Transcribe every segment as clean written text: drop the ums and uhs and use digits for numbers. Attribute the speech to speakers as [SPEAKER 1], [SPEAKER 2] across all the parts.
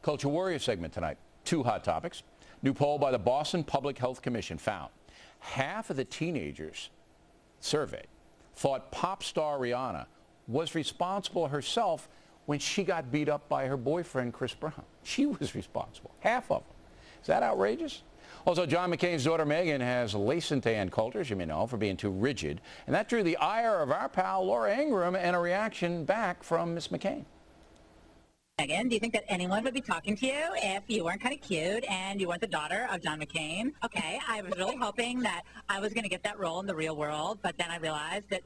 [SPEAKER 1] Culture Warrior segment tonight. Two hot topics. New poll by the Boston Public Health Commission found half of the teenagers surveyed thought pop star Rihanna was responsible herself when she got beat up by her boyfriend, Chris Brown. She was responsible. Half of them. Is that outrageous? Also, John McCain's daughter Meghan has laced into Ann Coulter, as you may know, for being too rigid. And that drew the ire of our pal Laura Ingraham and a reaction back from Miss McCain.
[SPEAKER 2] Meghan, do you think that anyone would be talking to you if you weren't kind of cute and you weren't the daughter of John McCain? Okay, I was really hoping that I was going to get that role in the real world, but then I realized that,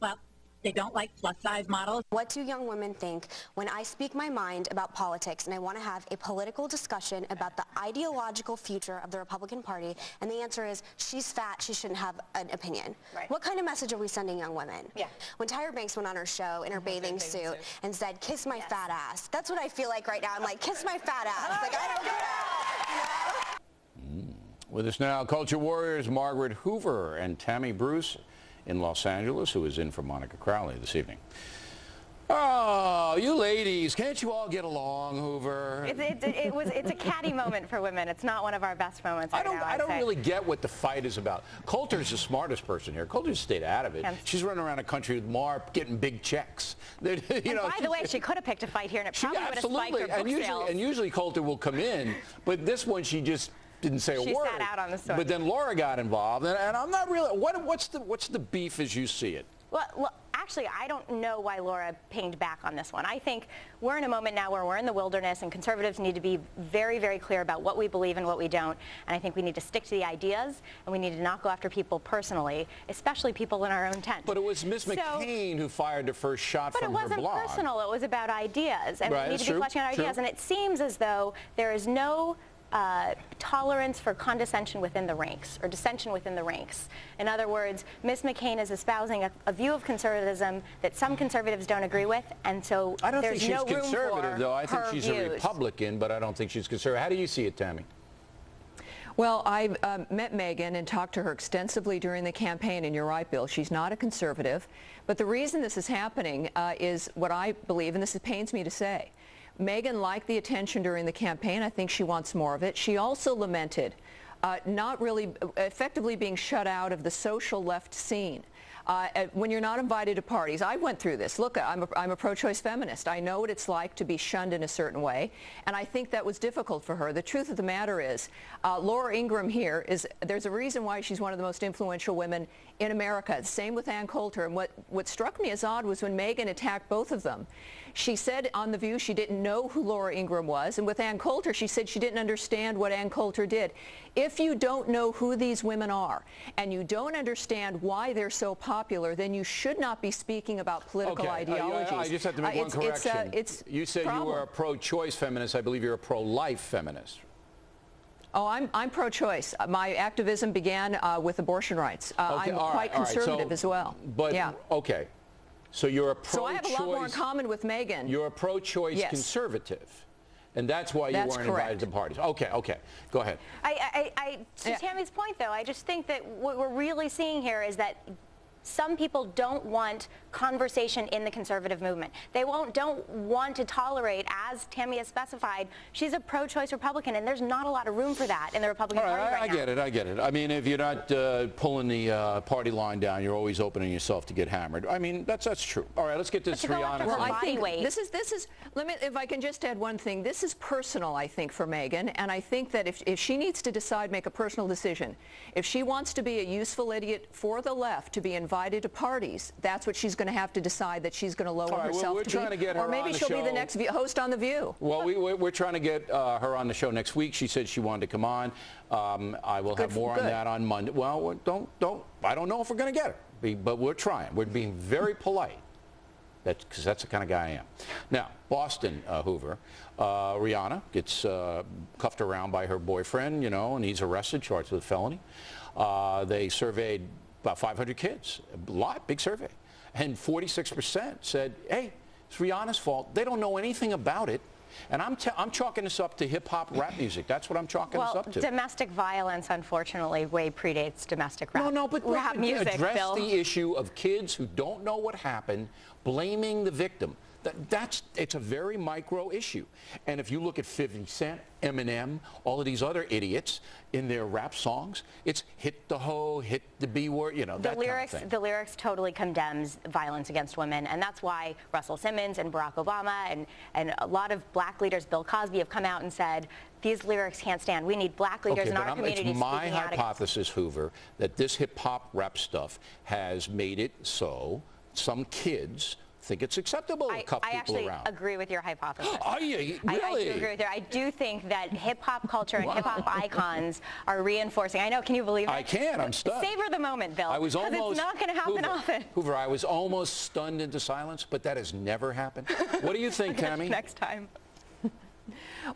[SPEAKER 2] well, they don't like plus-size models.
[SPEAKER 3] What do young women think when I speak my mind about politics and I want to have a political discussion about the ideological future of the Republican Party? And the answer is, she's fat, she shouldn't have an opinion. Right. What kind of message are we sending young women? Yeah. When Tyra Banks went on her show in her bathing suit and said, kiss my fat ass, that's what I feel like right now. I'm like, kiss my fat ass. Like, I don't get it. You know?
[SPEAKER 1] With us now, Culture Warriors Margaret Hoover and Tammy Bruce in Los Angeles, who is in for Monica Crowley this evening. Oh, you ladies, can't you all get along, Hoover?
[SPEAKER 4] It's a catty moment for women. It's not one of our best moments right now,
[SPEAKER 1] I don't really get what the fight is about. Coulter's the smartest person here. Coulter stayed out of it. She's running around the country with Mark getting big checks.
[SPEAKER 4] By the way, she could have picked a fight here, and it probably would have spiked her book sales.
[SPEAKER 1] And usually Coulter will come in, but this one she just didn't say a word.
[SPEAKER 4] She sat out on the story.
[SPEAKER 1] But then Laura got involved, and I'm not really. What's the beef as you see it?
[SPEAKER 4] Well, actually, I don't know why Laura pinged back on this one. I think we're in a moment now where we're in the wilderness, and conservatives need to be very, very clear about what we believe and what we don't. And I think we need to stick to the ideas, and we need to not go after people personally, especially people in our own tent.
[SPEAKER 1] But it was Miss McCain who fired the first shot from her blog.
[SPEAKER 4] But it wasn't personal. It was about ideas, and we need to be fleshing out ideas. And it seems as though there is no tolerance for condescension within the ranks, or dissension within the ranks. In other words, Ms. McCain is espousing a view of conservatism that some conservatives don't agree with, and so
[SPEAKER 1] I don't
[SPEAKER 4] there's
[SPEAKER 1] think she's
[SPEAKER 4] no room
[SPEAKER 1] conservative, though. I think she's
[SPEAKER 4] views.
[SPEAKER 1] a Republican, but I don't think she's conservative. How do you see it, Tammy?
[SPEAKER 5] Well, I've met Meghan and talked to her extensively during the campaign, and you're right, Bill, she's not a conservative. But the reason this is happening is what I believe, and this pains me to say. Meghan liked the attention during the campaign. I think she wants more of it. She also lamented not really effectively being shut out of the social left scene. When you're not invited to parties, I went through this. Look, I'm a pro-choice feminist. I know what it's like to be shunned in a certain way, and I think that was difficult for her. The truth of the matter is, Laura Ingraham here there's a reason why she's one of the most influential women in America. Same with Ann Coulter. And what struck me as odd was when Meghan attacked both of them. She said on The View she didn't know who Laura Ingraham was, and with Ann Coulter she said she didn't understand what Ann Coulter did. If you don't know who these women are, and you don't understand why they're so popular, then you should not be speaking about political ideologies.
[SPEAKER 1] I just have to make one correction. You said you were a pro-choice feminist. I believe you're a pro-life feminist.
[SPEAKER 5] Oh, I'm pro-choice. My activism began with abortion rights. I'm quite conservative as well.
[SPEAKER 1] But, yeah. Okay. So you're a pro-choice.
[SPEAKER 5] So I have a lot more in common with Meghan.
[SPEAKER 1] You're a pro-choice conservative. And that's why you weren't invited to parties. Okay, okay. Go ahead.
[SPEAKER 4] To Tammy's point, though, I just think that what we're really seeing here is that some people don't want conversation in the conservative movement. They don't want to tolerate, as Tammy has specified, she's a pro-choice Republican, and there's not a lot of room for that in the Republican Party right now.
[SPEAKER 1] I get it. I mean, if you're not pulling the party line down, you're always opening yourself to get hammered. I mean, that's true. All right, let's get this Rihanna.
[SPEAKER 5] Well, I think this is. Let me, if I can just add one thing. This is personal, I think, for Meghan, and I think that if she needs to decide, make a personal decision. If she wants to be a useful idiot for the left, to be invited to parties, that's what she's going to have to decide that she's going to lower herself to be. Or maybe she'll be the next host on The View.
[SPEAKER 1] Well, we're trying to get her on the show next week. She said she wanted to come on. I will have more on that on Monday. Well, I don't know if we're going to get her, but we're trying. We're being very polite. Because that's the kind of guy I am. Now, Boston, Hoover, Rihanna gets cuffed around by her boyfriend, and he's arrested, charged with felony. They surveyed about 500 kids, a lot, big survey. And 46% said, hey, it's Rihanna's fault. They don't know anything about it. And I'm chalking this up to hip-hop rap music. That's what I'm chalking this up to.
[SPEAKER 4] Well, domestic violence, unfortunately, way predates domestic rap.
[SPEAKER 1] No, but
[SPEAKER 4] rap music,
[SPEAKER 1] address the issue of kids who don't know what happened, blaming the victim. It's a very micro issue. And if you look at 50 Cent, Eminem, all of these other idiots in their rap songs, it's hit the hoe, hit the B word, you know, that kind of thing.
[SPEAKER 4] The lyrics totally condemns violence against women, and that's why Russell Simmons and Barack Obama and a lot of black leaders, Bill Cosby, have come out and said, these lyrics can't stand. We need black leaders in our community
[SPEAKER 1] it's
[SPEAKER 4] speaking
[SPEAKER 1] my
[SPEAKER 4] out
[SPEAKER 1] hypothesis, Hoover, that this hip-hop rap stuff has made it so some kids think it's acceptable to cuff people around.
[SPEAKER 4] I actually agree with your hypothesis.
[SPEAKER 1] Oh, yeah, really?
[SPEAKER 4] I do agree with you. I do think that hip-hop culture and hip-hop icons are reinforcing. I know, can you believe it?
[SPEAKER 1] I can, I'm stunned.
[SPEAKER 4] Savor the moment, Bill.
[SPEAKER 1] Because
[SPEAKER 4] it's not going to happen often.
[SPEAKER 1] Hoover, I was almost stunned into silence, but that has never happened. What do you think, Tammy?
[SPEAKER 4] Next time.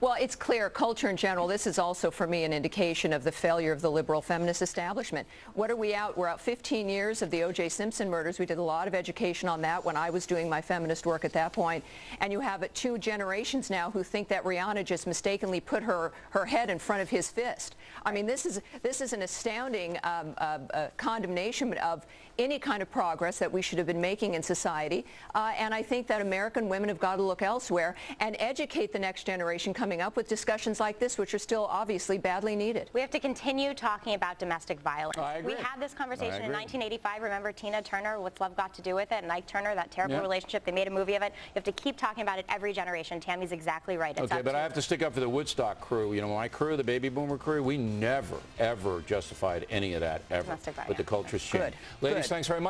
[SPEAKER 5] Well, it's clear, culture in general, this is also for me an indication of the failure of the liberal feminist establishment. What are we out? We're out 15 years of the O.J. Simpson murders. We did a lot of education on that when I was doing my feminist work at that point. And you have 2 generations now who think that Rihanna just mistakenly put her head in front of his fist. I mean, this is an astounding condemnation of any kind of progress that we should have been making in society. And I think that American women have got to look elsewhere and educate the next generation coming up with discussions like this, which are still obviously badly needed.
[SPEAKER 4] We have to continue talking about domestic violence.
[SPEAKER 1] I agree.
[SPEAKER 4] We had this conversation in 1985. Remember Tina Turner, What's Love Got to Do with It? And Ike Turner, that terrible relationship. They made a movie of it. You have to keep talking about it every generation. Tammy's exactly right. It's
[SPEAKER 1] okay, but I have to stick up for the Woodstock crew. You know, my crew, the baby boomer crew, we never, ever justified any of that, ever. But the culture's changed. Ladies, thanks very much.